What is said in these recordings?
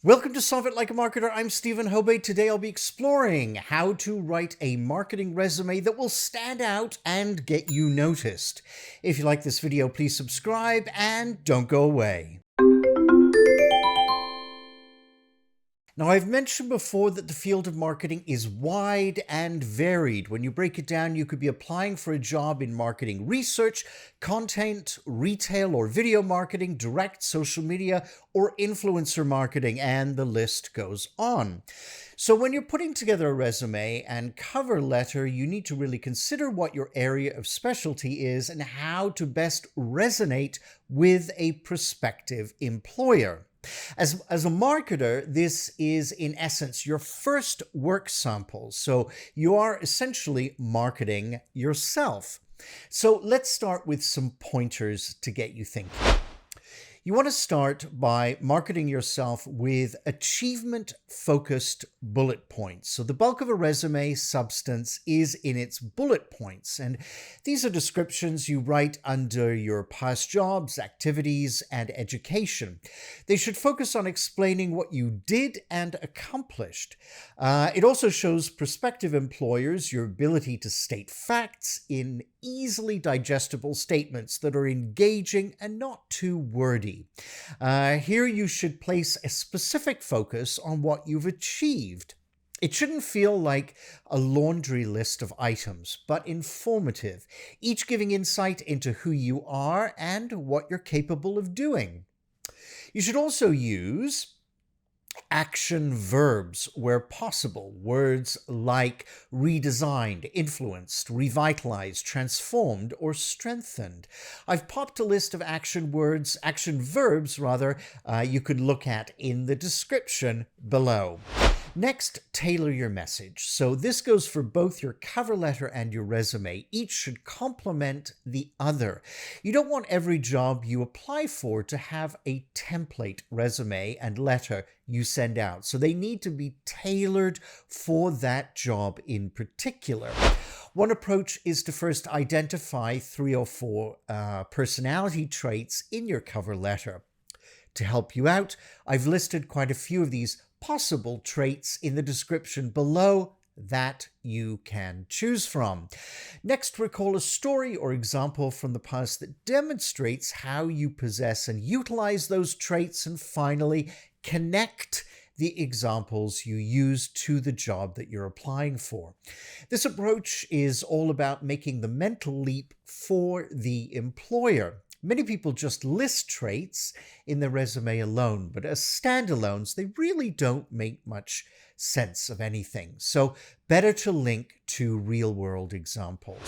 Welcome to Solve It Like a Marketer. I'm Stephen Hobay. Today I'll be exploring how to write a marketing resume that will stand out and get you noticed. If you like this video, please subscribe and don't go away. Now, I've mentioned before that the field of marketing is wide and varied. When you break it down, you could be applying for a job in marketing research, content, retail or video marketing, direct social media, or influencer marketing, and the list goes on. So when you're putting together a resume and cover letter, you need to really consider what your area of specialty is and how to best resonate with a prospective employer. As a marketer, this is in essence your first work sample. So you are essentially marketing yourself. So let's start with some pointers to get you thinking. You want to start by marketing yourself with achievement-focused bullet points. So the bulk of a resume substance is in its bullet points, and these are descriptions you write under your past jobs, activities, and education. They should focus on explaining what you did and accomplished. It also shows prospective employers your ability to state facts in easily digestible statements that are engaging and not too wordy. Here you should place a specific focus on what you've achieved. It shouldn't feel like a laundry list of items, but informative, each giving insight into who you are and what you're capable of doing. You should also use action verbs where possible. Words like redesigned, influenced, revitalized, transformed, or strengthened. I've popped a list of action verbs you could look at in the description below. Next, tailor your message. So this goes for both your cover letter and your resume. Each should complement the other. You don't want every job you apply for to have a template resume and letter you send out. So they need to be tailored for that job in particular. One approach is to first identify 3 or 4 personality traits in your cover letter. To help you out, I've listed quite a few of these possible traits in the description below that you can choose from. Next, recall a story or example from the past that demonstrates how you possess and utilize those traits, and finally, connect the examples you use to the job that you're applying for. This approach is all about making the mental leap for the employer. Many people just list traits in their resume alone, but as standalones, they really don't make much sense of anything. So better to link to real-world examples.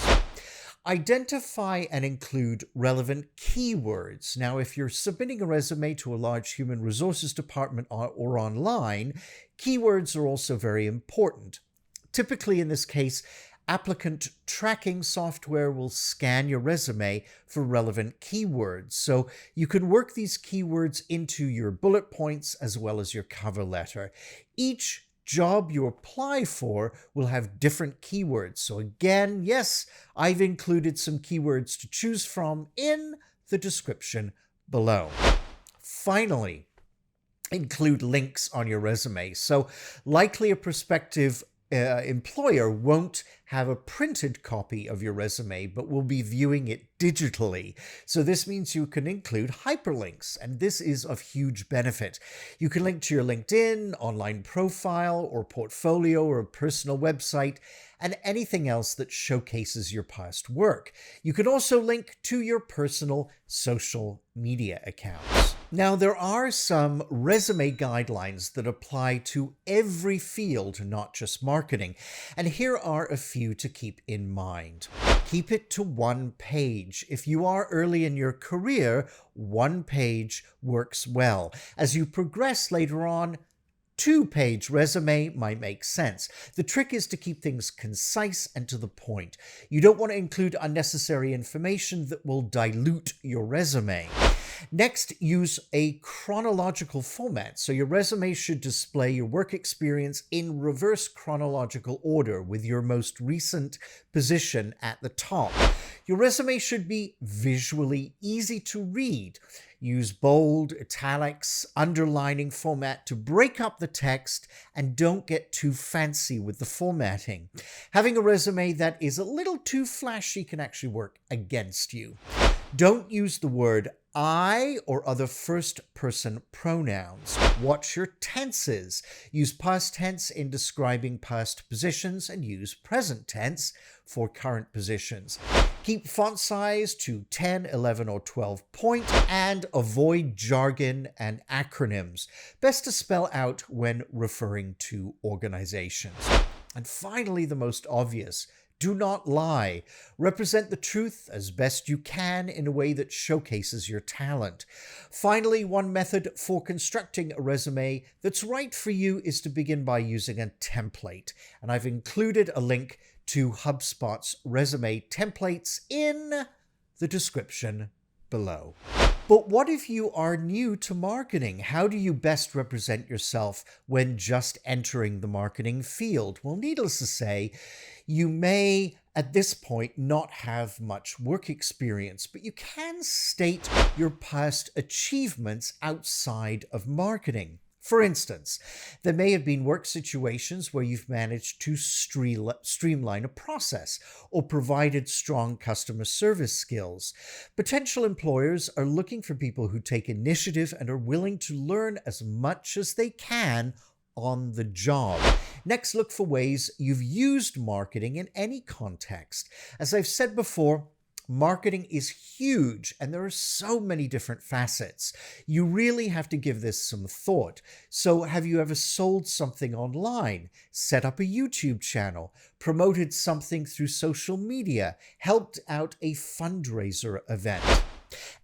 Identify and include relevant keywords. Now, if you're submitting a resume to a large human resources department or online, keywords are also very important. Typically, in this case, applicant tracking software will scan your resume for relevant keywords. So you can work these keywords into your bullet points as well as your cover letter. Each job you apply for will have different keywords. So again, yes, I've included some keywords to choose from in the description below. Finally, include links on your resume. So likely a prospective employer won't have a printed copy of your resume, but will be viewing it digitally. So this means you can include hyperlinks, and this is of huge benefit. You can link to your LinkedIn, online profile, or portfolio, or a personal website, and anything else that showcases your past work. You can also link to your personal social media accounts. Now, there are some resume guidelines that apply to every field, not just marketing. And here are a few to keep in mind. Keep it to 1 page. If you are early in your career, 1 page works well. As you progress later on, 2-page resume might make sense. The trick is to keep things concise and to the point. You don't want to include unnecessary information that will dilute your resume. Next, use a chronological format. So your resume should display your work experience in reverse chronological order with your most recent position at the top. Your resume should be visually easy to read. Use bold, italics, underlining format to break up the text, and don't get too fancy with the formatting. Having a resume that is a little too flashy can actually work against you. Don't use the word I or other first-person pronouns. Watch your tenses. Use past tense in describing past positions and use present tense for current positions. Keep font size to 10, 11, or 12 point and avoid jargon and acronyms. Best to spell out when referring to organizations. And finally, the most obvious, do not lie. Represent the truth as best you can in a way that showcases your talent. Finally, one method for constructing a resume that's right for you is to begin by using a template. And I've included a link to HubSpot's resume templates in the description below. But what if you are new to marketing? How do you best represent yourself when just entering the marketing field? Well, needless to say, you may at this point not have much work experience, but you can state your past achievements outside of marketing. For instance, there may have been work situations where you've managed to streamline a process or provided strong customer service skills. Potential employers are looking for people who take initiative and are willing to learn as much as they can on the job. Next, look for ways you've used marketing in any context. As I've said before, marketing is huge and there are so many different facets. You really have to give this some thought. So have you ever sold something online, set up a YouTube channel, promoted something through social media, helped out a fundraiser event?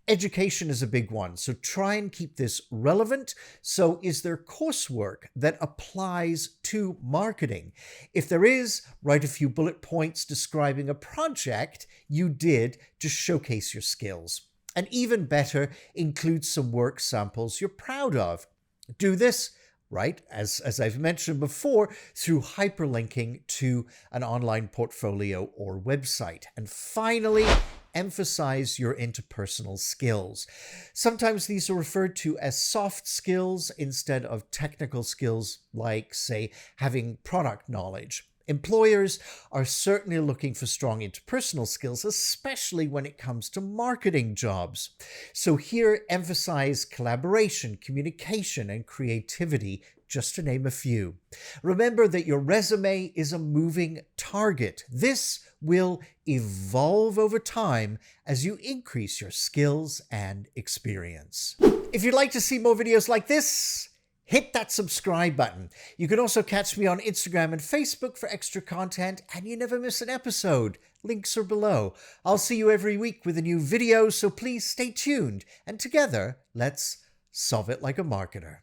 Education is a big one, so try and keep this relevant. So is there coursework that applies to marketing? If there is, write a few bullet points describing a project you did to showcase your skills. And even better, include some work samples you're proud of. Do this, right, as I've mentioned before, through hyperlinking to an online portfolio or website. And finally, emphasize your interpersonal skills. Sometimes these are referred to as soft skills instead of technical skills like, say, having product knowledge. Employers are certainly looking for strong interpersonal skills, especially when it comes to marketing jobs. So here, emphasize collaboration, communication, and creativity, just to name a few. Remember that your resume is a moving target. This will evolve over time as you increase your skills and experience. If you'd like to see more videos like this, hit that subscribe button. You can also catch me on Instagram and Facebook for extra content, and you never miss an episode. Links are below. I'll see you every week with a new video, so please stay tuned, and together, let's solve it like a marketer.